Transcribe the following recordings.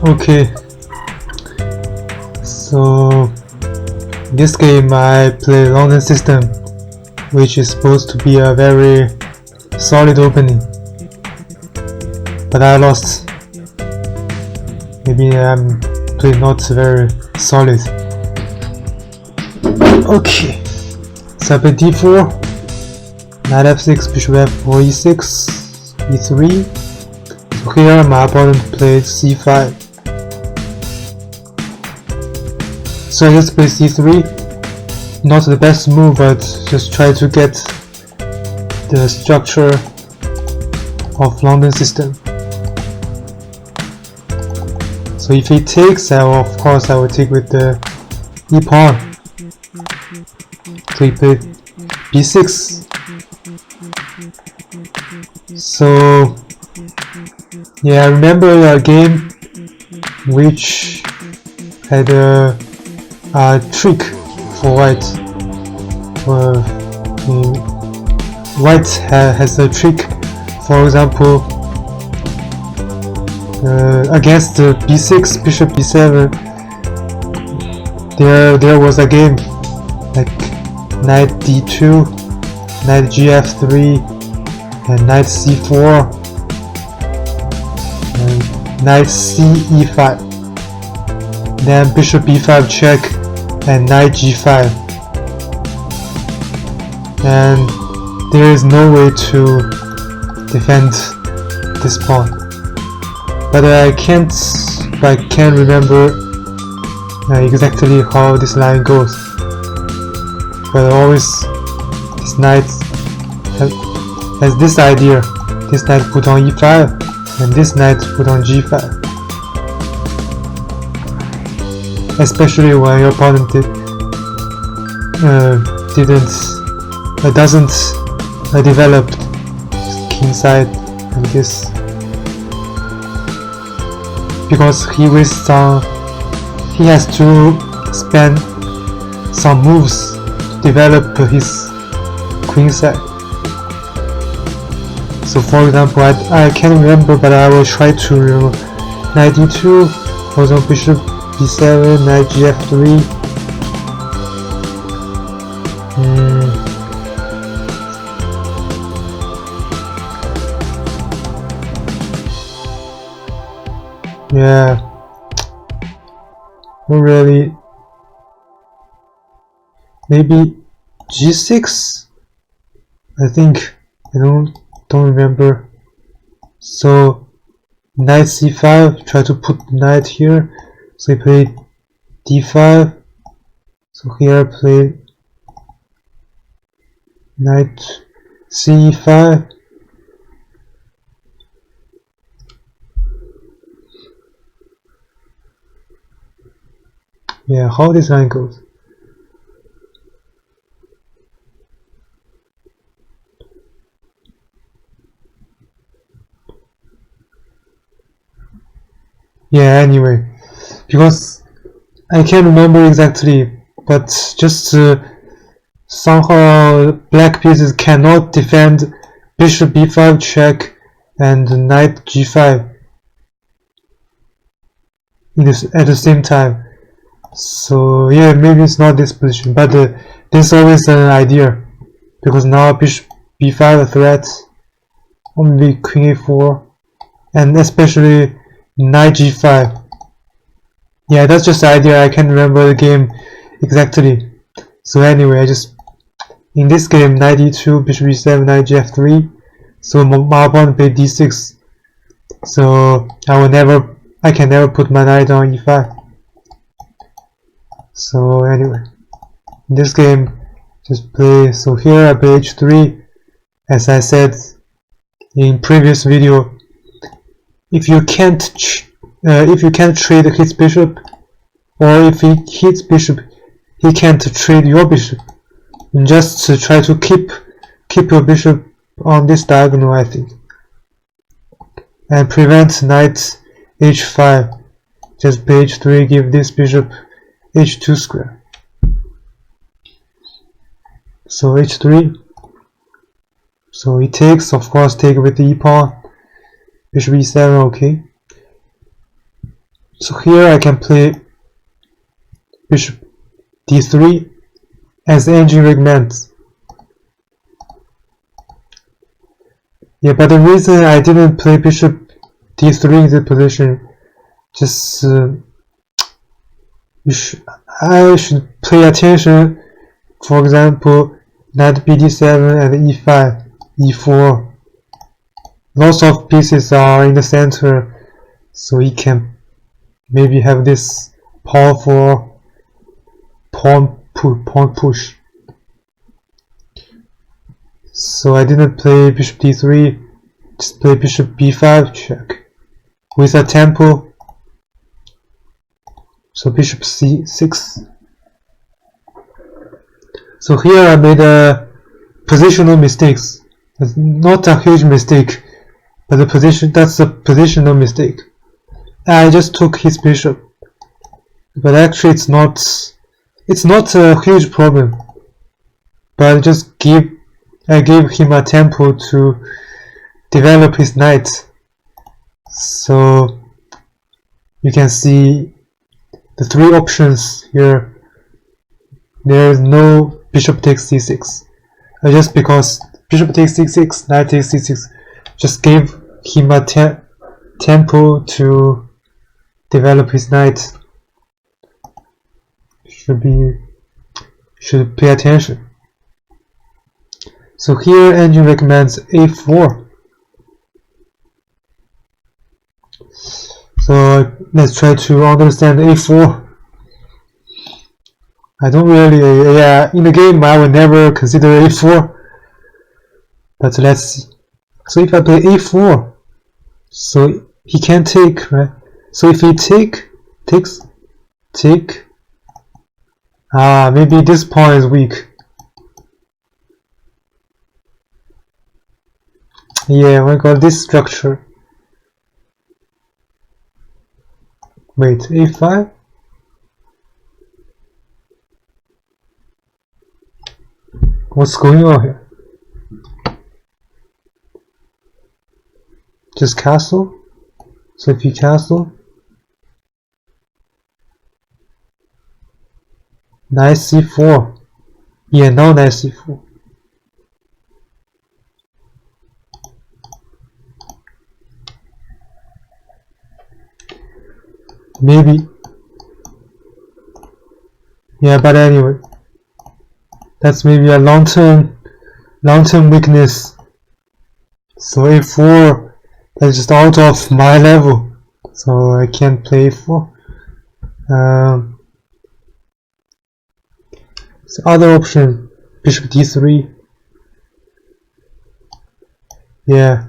Okay, so in this game I play London system, which is supposed to be a very solid opening, but I lost. Maybe I'm playing not very solid. Okay, so I play d4, knight f6, bishop f4, e6, e3. So here my opponent played c5. So I just play c3. Not the best move, but just try to get the structure of London system. So if he takes, of course I will take with the e pawn. So he played b6. So yeah, I remember a game which had a trick for white. White has a trick, for example, against the b6, bishop b7. There was a game like knight d2, knight gf3, and knight c4, and knight c e5, then bishop b5 check, and knight g5, and there is no way to defend this pawn. But I can't remember exactly how this line goes. But always this knight has this idea. This knight put on e5, and this knight put on g5. Especially when your opponent doesn't develop kingside like this, because he has to spend some moves to develop his queenside. So for example, I can't remember, but I will try to remember. Knight d2, for example, bishop b7, knight gf3. Yeah, not really. Maybe g6. I think I don't remember. So knight c5. Try to put the knight here. So he played d5. So here I play knight c5. Yeah, how this line goes. Yeah, anyway, because I can't remember exactly, but just somehow black pieces cannot defend bishop b5 check and knight g5 at the same time. So yeah, maybe it's not this position, but there's always an idea, because now bishop b5 a threat, only queen a4, and especially knight g5. Yeah, that's just the idea. I can't remember the game exactly. So anyway, in this game, knight e2, bishop e7, knight gf3. So my opponent played d6. So I can never put my knight on e5. So anyway, in this game, just play. So here I play h3. As I said in previous video, if you can't trade his bishop, or if he hits bishop, he can't trade your bishop. And just to try to keep your bishop on this diagonal, I think, and prevent knight h5. Just play h3, give this bishop h2 square. So h3. So he takes, of course, take with the e pawn. Bishop e7, okay. So here I can play bishop d3 as engine recommends. Yeah, but the reason I didn't play bishop d3 in this position, just I should pay attention. For example, knight bd7 and e5, e4. Lots of pieces are in the center, so he can maybe have this powerful pawn push. So I didn't play bishop d3, just play bishop b5 check with a tempo. So bishop c6. So here I made a positional mistakes. That's not a huge mistake, but that's a positional mistake. I just took his bishop, but actually it's not a huge problem. But I gave him a tempo to develop his knight. So you can see the three options here. There is no bishop takes c6. Just because bishop takes c6, knight takes c6, just gave him a tempo to develop his knight. Should pay attention. So here engine recommends a4. So let's try to understand a4. I don't really, in the game I would never consider a4. But let's see. So if I play a4, so he can take, right? So if he takes, maybe this pawn is weak. Yeah, we got this structure. Wait, a5? What's going on here? Just castle? So if you castle, knight c4. Yeah, now knight c4. Maybe. Yeah, but anyway, that's maybe a long-term weakness. So a4 is just out of my level, so I can't play a4. So other option, bishop d3. Yeah,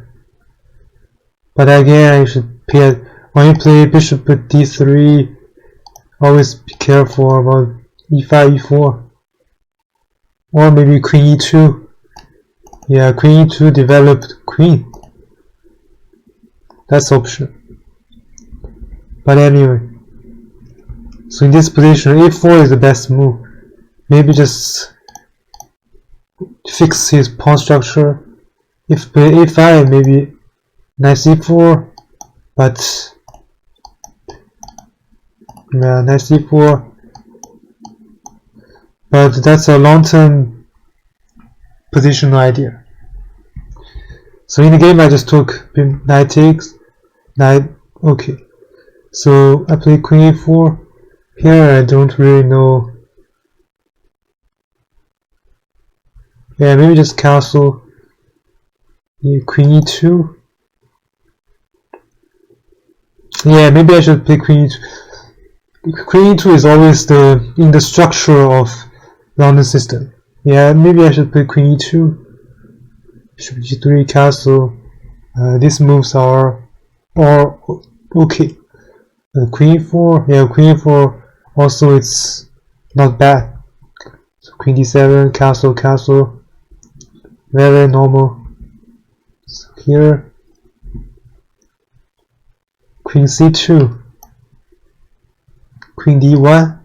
but again, you should pay. When you play bishop d3, always be careful about e5, e4, or maybe queen e2. Yeah, queen e2 developed queen. That's option. But anyway, so in this position, a4 is the best move. Maybe just fix his pawn structure. If play a5, maybe knight c4, but yeah, knight c4. But that's a long-term positional idea. So in the game, I just took knight takes, knight. Okay. So I play queen a4. Here I don't really know. Yeah, maybe just castle. Yeah, queen e2. Yeah, maybe I should play queen e2. Queen e2 is always in the structure of London system. Yeah, maybe I should play queen e2. Bishop g3 castle. These moves are okay. Queen e4. Yeah, queen e4. Also, it's not bad. So queen d7, castle. Very normal. So here, queen c2, queen d1,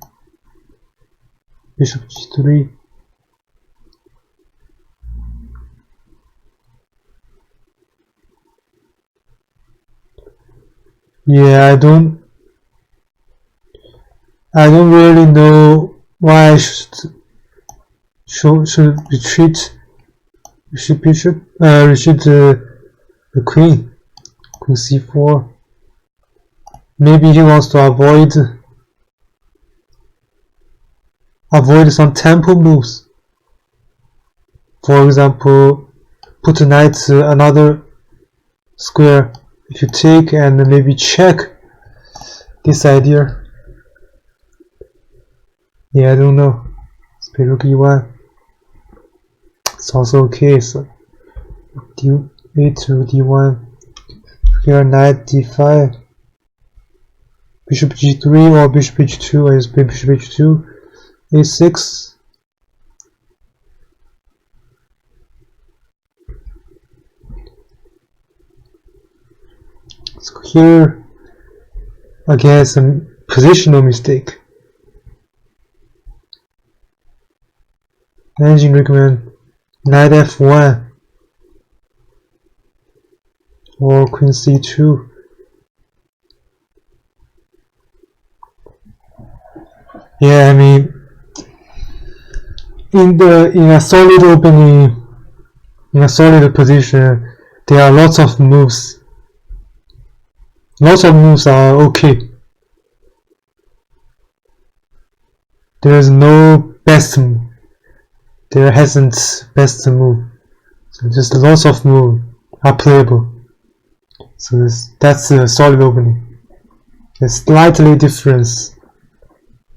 bishop g3. Yeah, I don't I don't really know why I should retreat. Retreat the queen c4. Maybe he wants to avoid some tempo moves. For example, put the knight to another square if you take, and maybe check this idea. Yeah, I don't know. Let's play rook e1. It's also okay. So d8 to d1. Here knight d5. Bishop g3 or bishop h2. I just play bishop h2. a6. So here again some positional mistake. Engine recommend knight f1 or queen c2. Yeah, I mean, in a solid opening, in a solid position, there are lots of moves. Lots of moves are okay. There is no best move. There hasn't best move. So just lots of moves are playable. So that's a solid opening. It's slightly different,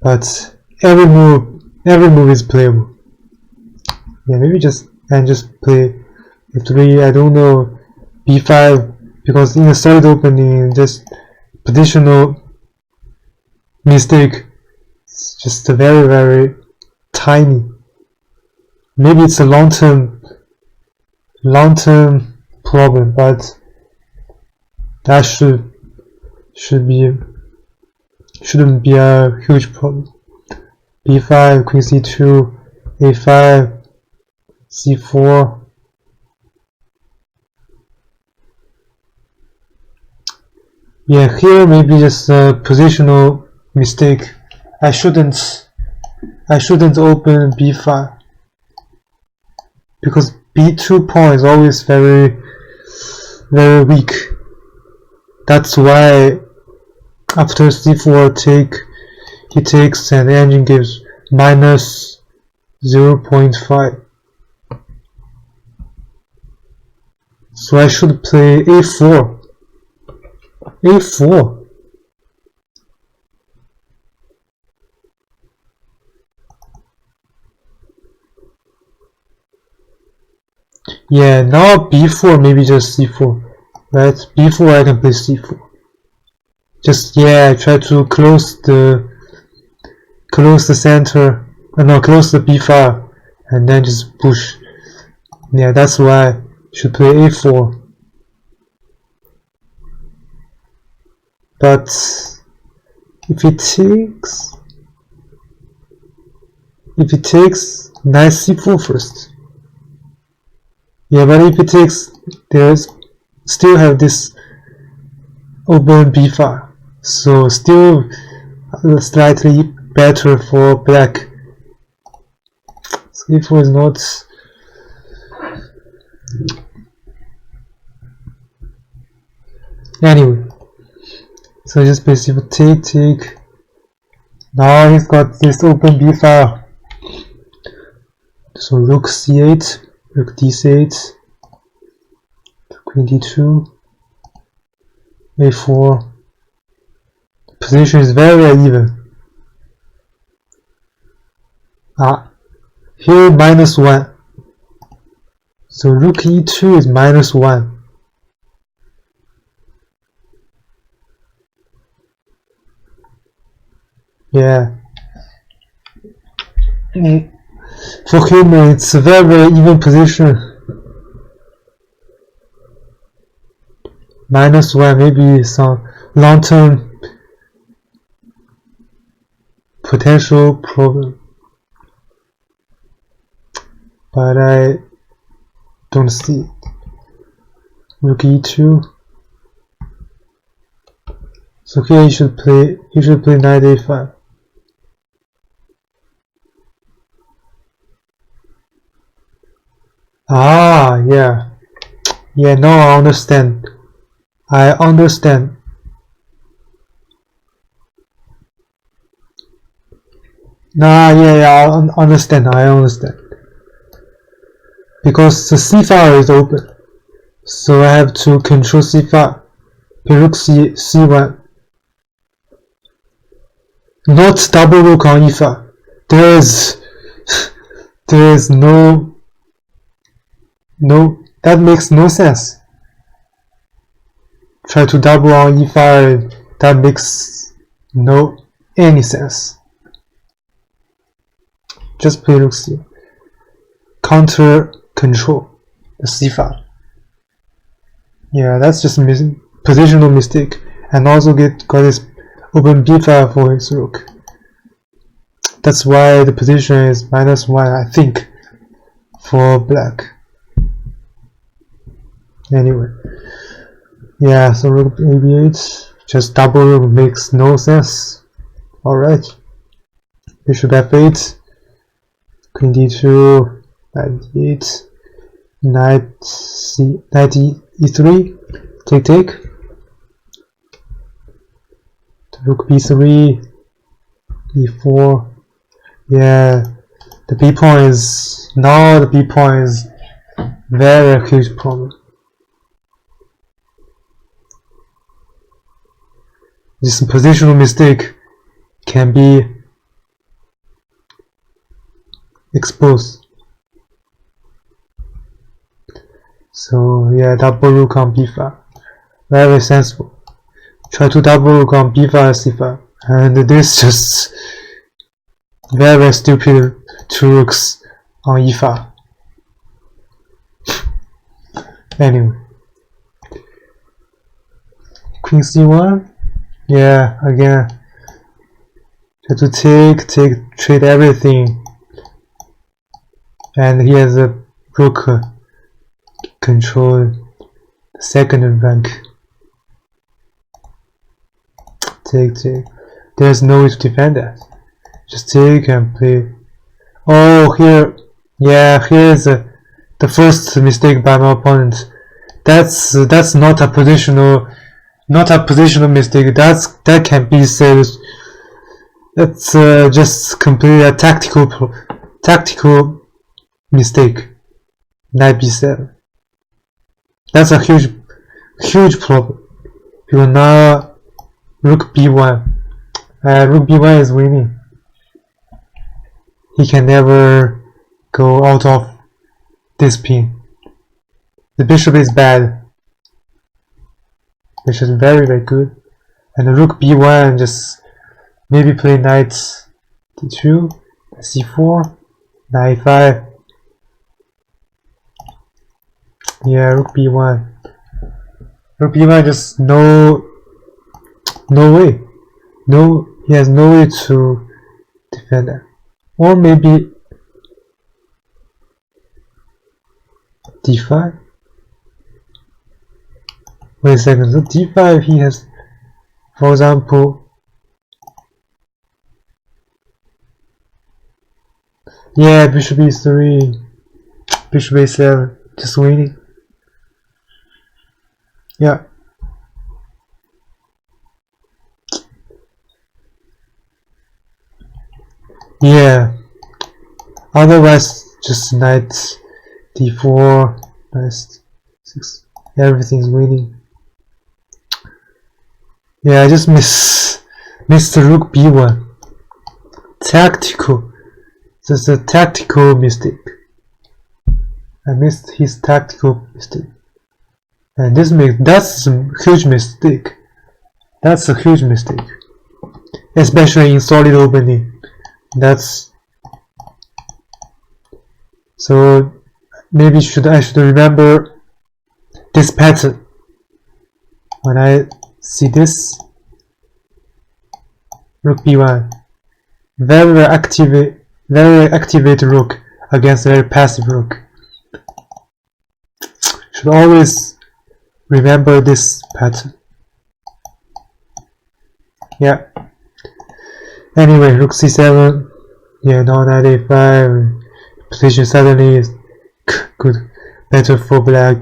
but every move is playable. Yeah, maybe just play f3. I don't know, b5, because in a solid opening, just positional mistake. It's just a very tiny. Maybe it's a long-term problem, but that shouldn't be a huge problem. b5, queen c2, a5, c4. Yeah, here maybe just a positional mistake. I shouldn't open b5 because b2 pawn is always very weak. That's why after c4 he takes and the engine gives minus 0.5. So I should play a4. a4. Yeah, now b4, maybe just c4. Right? b4 I can play c4. Just, yeah, try to close the center, no, close the b5, and then just push. Yeah, that's why I should play a4. But if he takes knight c4 first. Yeah, but if he takes, there's still have this open b5, so still slightly better for black. So a4 is not. Anyway, so just basically take. Now he's got this open b5. So rook c8, rook d8, queen d2, a4. The position is very even. Here -1. So rook e2 is -1. Yeah. For him, it's a very even position. -1, maybe some long-term potential problem, but I don't see it. Rook e2. So here he should play knight a5. Ah, yeah. Yeah, no, I understand. I understand. Nah, yeah, I understand. I understand. Because the C file is open. So I have to control C file. Rook C1. Not double rook on E file. There's no that makes no sense. Try to double on E5, that makes no any sense. Just play rook C. Counter control the C file. Yeah, that's just positional mistake. And also got this open B file for his rook. That's why the position is -1, I think, for black. Anyway. Yeah, so rook AB8, just double rook makes no sense. Alright. Bishop F8, Queen D2, Knight D8, Knight E3, take. Rook B3, E4. Yeah, the B pawn is very huge problem. This positional mistake can be exposed. So yeah, double rook on B5, very sensible. Try to double rook on B5, C5, and this just very stupid 2 rooks on E5. Anyway, Queen C1. Yeah, again, try to trade everything, and he has a rook control the second rank. Take. There's no way to defend that. Just take and play. Oh, here is the first mistake by my opponent. That's not a positional mistake. That can be said. That's just completely a tactical mistake. Knight B7. That's a huge problem. Because now rook B1. Rook B1 is winning. He can never go out of this pin. The bishop is bad. Bishop is very good. And the rook B1 just maybe play knight D2, C4, knight 5. Yeah, rook B1. Rook B1 just no way. He has no way to defend that. Or maybe D5. Wait a second, so D5 he has, for example, yeah, bishop E3, bishop A7, just winning. Yeah. Yeah. Otherwise, just knight D4, knight 6, everything's winning. Yeah, I just missed the rook B1. Tactical. Just a tactical mistake. I missed his tactical mistake. And that's a huge mistake. That's a huge mistake. Especially in solid opening. So maybe I should remember this pattern. When I see this, rook B1, very activate rook against very passive rook. Should always remember this pattern. Yeah. Anyway, rook C7. Yeah, now knight A5. Position suddenly is good. better for black.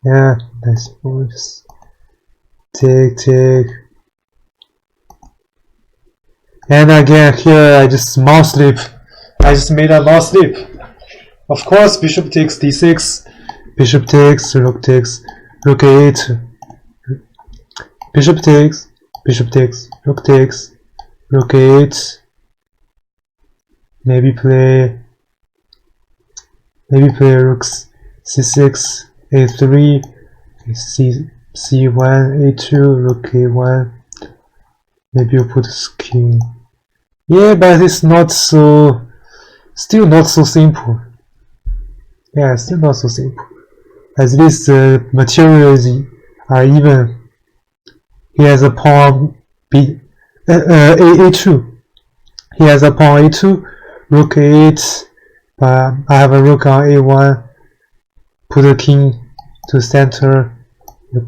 Yeah, nice moves. Take. And again here I just mouse slip. I just made a mouse slip. Of course, bishop takes d6, bishop takes, rook takes, rook a8, bishop takes, rook takes, rook a8. Maybe play rooks c6, a3, c1, a2, rook a1. Maybe you put king. Yeah, but it's not so, still not so simple. Yeah, still not so simple. At least the materials are even. He has a pawn a2. He has a pawn a2, rook a8, but I have a rook on a1. Put a king to center.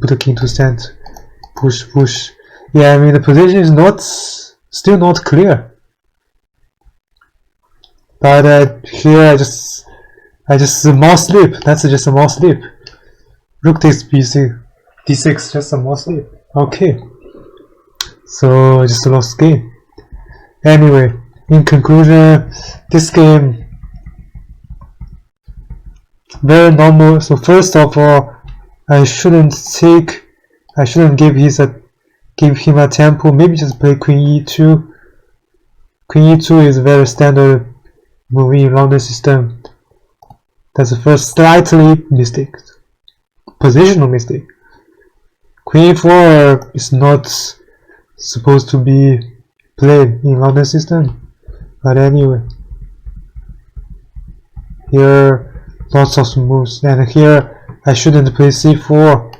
Put a king to center. Push. Yeah, I mean the position is still not clear. But here I just mouse slip. That's just a mouse slip. Rook takes b6, d6, just a mouse slip. Okay. So I just lost game. Anyway, in conclusion, this game very normal. So first of all, I shouldn't give him a tempo. Maybe just play queen e2. Queen e2 is a very standard move in London system. That's the first slightly mistake. Positional mistake. Queen e4 is not supposed to be played in London system. But anyway. Here lots of moves, and here I shouldn't play c4.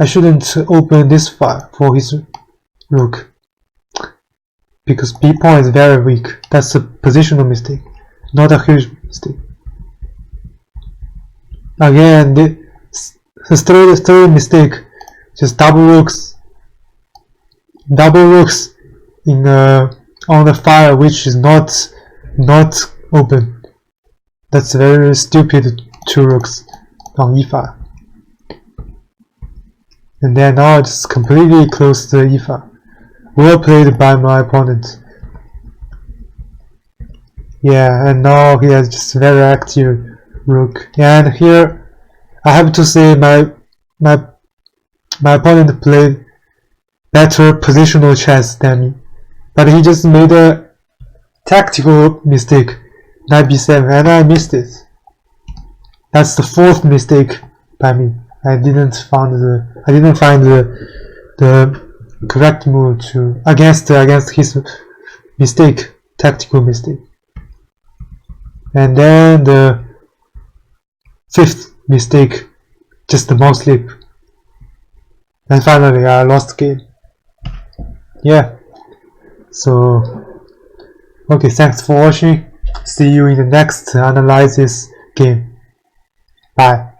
I shouldn't open this file for his rook, because b pawn is very weak. That's a positional mistake, not a huge mistake. Again, the third mistake, just double rooks in on the file which is not open. That's very stupid. 2 rooks on e file. And then now it's completely closed the e file. Well played by my opponent. Yeah, and now he has just very active rook. And here I have to say my opponent played better positional chess than me, but he just made a tactical mistake, knight b7, and I missed it. That's the 4th mistake by me. I didn't find the correct move to against his mistake, tactical mistake. And then the 5th mistake, just the mouse slip. And finally I lost game. Yeah. So okay, thanks for watching. See you in the next analysis game. Bye.